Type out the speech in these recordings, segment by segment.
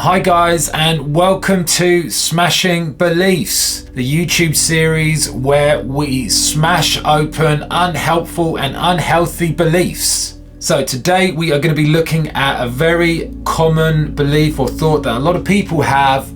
Hi guys, and welcome to Smashing Beliefs, the YouTube series where we smash open unhelpful and unhealthy beliefs. So today we are going to be looking at a very common belief or thought that a lot of people have,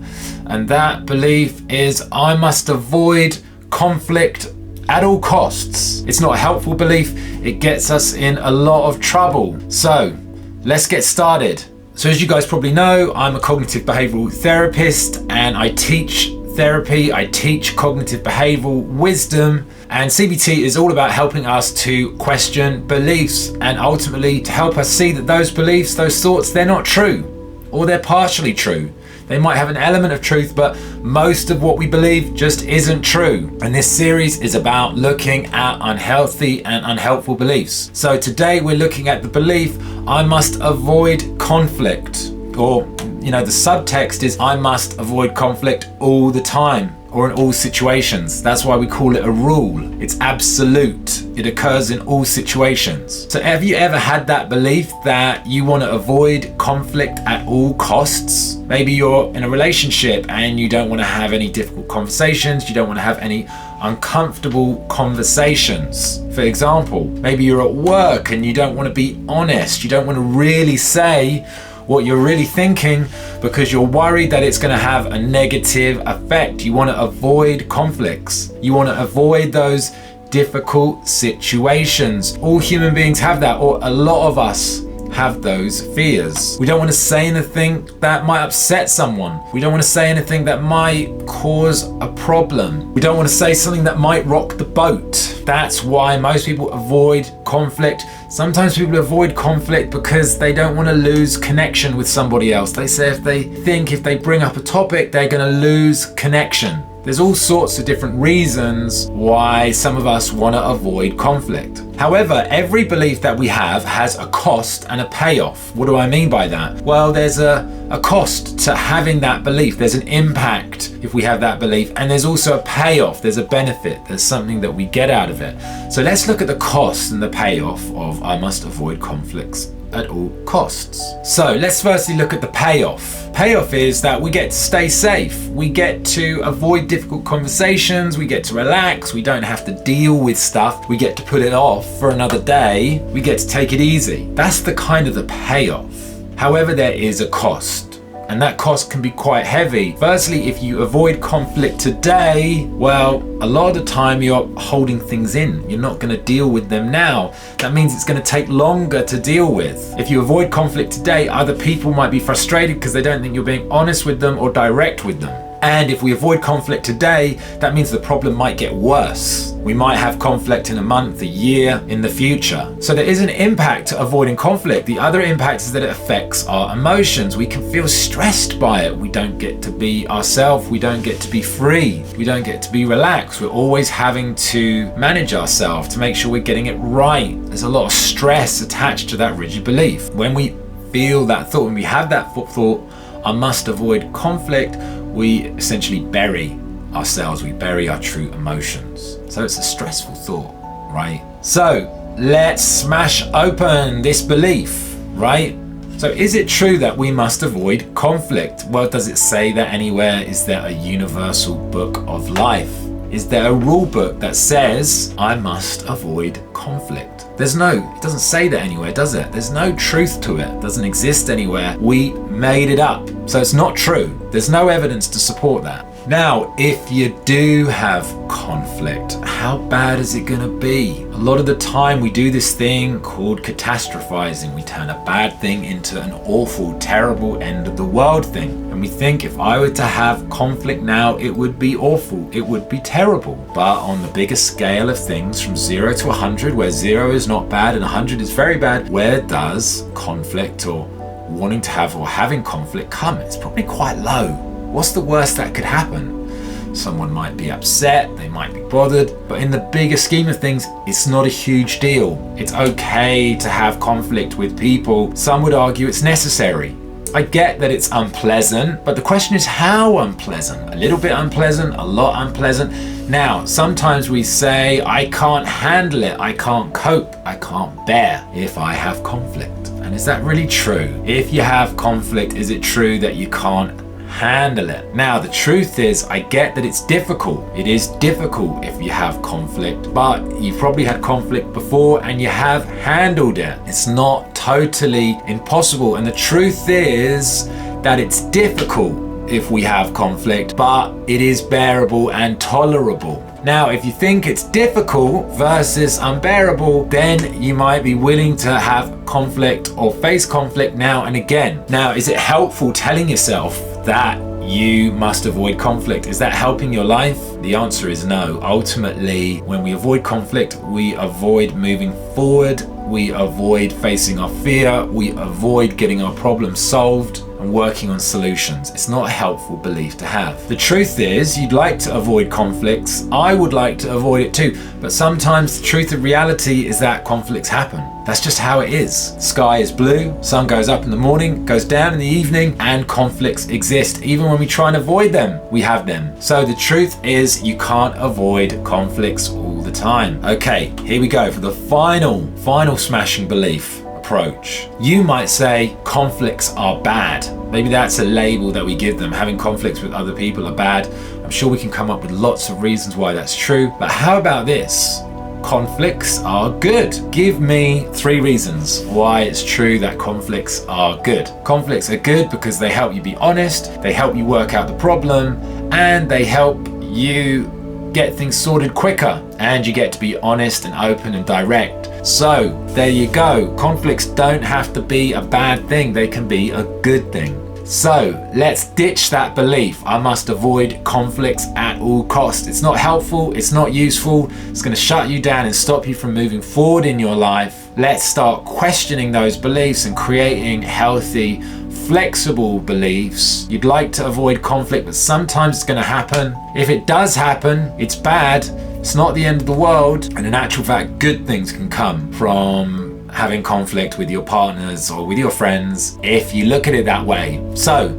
and that belief is I must avoid conflict at all costs. It's not a helpful belief, it gets us in a lot of trouble. So let's get started. So as you guys probably know, I'm a cognitive behavioural therapist and I teach therapy, I teach cognitive behavioural wisdom, and CBT is all about helping us to question beliefs and ultimately to help us see that those beliefs, those thoughts, they're not true or they're partially true. They might have an element of truth, but most of what we believe just isn't true. And this series is about looking at unhealthy and unhelpful beliefs. So today we're looking at the belief, I must avoid conflict. Or, the subtext is I must avoid conflict all the time or in all situations. That's why we call it a rule. It's absolute. It occurs in all situations. So have you ever had that belief that you want to avoid conflict at all costs? Maybe you're in a relationship and you don't want to have any difficult conversations. You don't want to have any uncomfortable conversations. For example, maybe you're at work and you don't want to be honest. You don't want to really say what you're really thinking because you're worried that it's going to have a negative effect. You want to avoid conflicts. You want to avoid those difficult situations. All human beings have that, or a lot of us have those fears. We don't want to say anything that might upset someone. We don't want to say anything that might cause a problem. We don't want to say something that might rock the boat. That's why most people avoid conflict. Sometimes people avoid conflict because they don't want to lose connection with somebody else. They say if they bring up a topic, they're going to lose connection. There's all sorts of different reasons why some of us want to avoid conflict. However, every belief that we have has a cost and a payoff. What do I mean by that? Well, there's a cost to having that belief. There's an impact if we have that belief, and there's also a payoff. There's a benefit. There's something that we get out of it. So let's look at the cost and the payoff of I must avoid conflicts at all costs. So let's firstly look at the payoff. Payoff is that we get to stay safe. We get to avoid difficult conversations. We get to relax. We don't have to deal with stuff. We get to put it off for another day. We get to take it easy. That's the kind of the payoff. However, there is a cost. And that cost can be quite heavy. Firstly, if you avoid conflict today, well, a lot of the time you're holding things in. You're not going to deal with them now. That means it's going to take longer to deal with. If you avoid conflict today, other people might be frustrated because they don't think you're being honest with them or direct with them. And if we avoid conflict today, that means the problem might get worse. We might have conflict in a month, a year, in the future. So there is an impact to avoiding conflict. The other impact is that it affects our emotions. We can feel stressed by it. We don't get to be ourselves. We don't get to be free. We don't get to be relaxed. We're always having to manage ourselves to make sure we're getting it right. There's a lot of stress attached to that rigid belief. When we feel that thought, when we have that thought, I must avoid conflict, we essentially bury ourselves, we bury our true emotions. So it's a stressful thought, right? So let's smash open this belief, right? So is it true that we must avoid conflict? Well, does it say that anywhere? Is there a universal book of life? Is there a rule book that says I must avoid conflict? It doesn't say that anywhere, does it? There's no truth to it. It doesn't exist anywhere. We made it up. So it's not true. There's no evidence to support that. Now, if you do have conflict, how bad is it going to be? A lot of the time we do this thing called catastrophizing. We turn a bad thing into an awful, terrible end of the world thing. And we think if I were to have conflict now, it would be awful. It would be terrible. But on the bigger scale of things, from 0 to 100, where 0 is not bad and 100 is very bad, where does conflict or wanting to have or having conflict come? It's probably quite low. What's the worst that could happen? Someone might be upset, they might be bothered, but in the bigger scheme of things, it's not a huge deal. It's okay to have conflict with people. Some would argue it's necessary. I get that it's unpleasant, but the question is how unpleasant? A little bit unpleasant, a lot unpleasant. Now, sometimes we say, I can't handle it, I can't cope, I can't bear if I have conflict. And is that really true? If you have conflict, is it true that you can't handle it? Now, the truth is, I get that it's difficult. It is difficult if you have conflict, but you've probably had conflict before and you have handled it. It's not totally impossible. And the truth is that it's difficult if we have conflict, but it is bearable and tolerable. Now, if you think it's difficult versus unbearable, then you might be willing to have conflict or face conflict now and again. Now, is it helpful telling yourself that you must avoid conflict? Is that helping your life? The answer is no. Ultimately, when we avoid conflict, we avoid moving forward, we avoid facing our fear, we avoid getting our problems solved and working on solutions. It's not a helpful belief to have. The truth is, you'd like to avoid conflicts. I would like to avoid it too, but sometimes the truth of reality is that conflicts happen. That's just how it is. Sky is blue, sun goes up in the morning, goes down in the evening, and conflicts exist. Even when we try and avoid them, we have them. So the truth is, you can't avoid conflicts all the time. Okay, here we go for the final smashing belief approach. You might say conflicts are bad. Maybe that's a label that we give them. Having conflicts with other people are bad. I'm sure we can come up with lots of reasons why that's true. But how about this? Conflicts are good. Give me 3 reasons why it's true that conflicts are good. Conflicts are good because they help you be honest, they help you work out the problem, and they help you get things sorted quicker, and you get to be honest and open and direct. So there you go. Conflicts don't have to be a bad thing. They can be a good thing. So let's ditch that belief. I must avoid conflicts at all costs. It's not helpful. It's not useful. It's going to shut you down and stop you from moving forward in your life. Let's start questioning those beliefs and creating healthy, flexible beliefs. You'd like to avoid conflict, but sometimes it's going to happen. If it does happen, it's bad. It's not the end of the world. And in actual fact, good things can come from having conflict with your partners or with your friends if you look at it that way. So,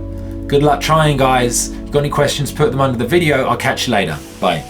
good luck trying, guys. If you've got any questions, put them under the video. I'll catch you later. Bye.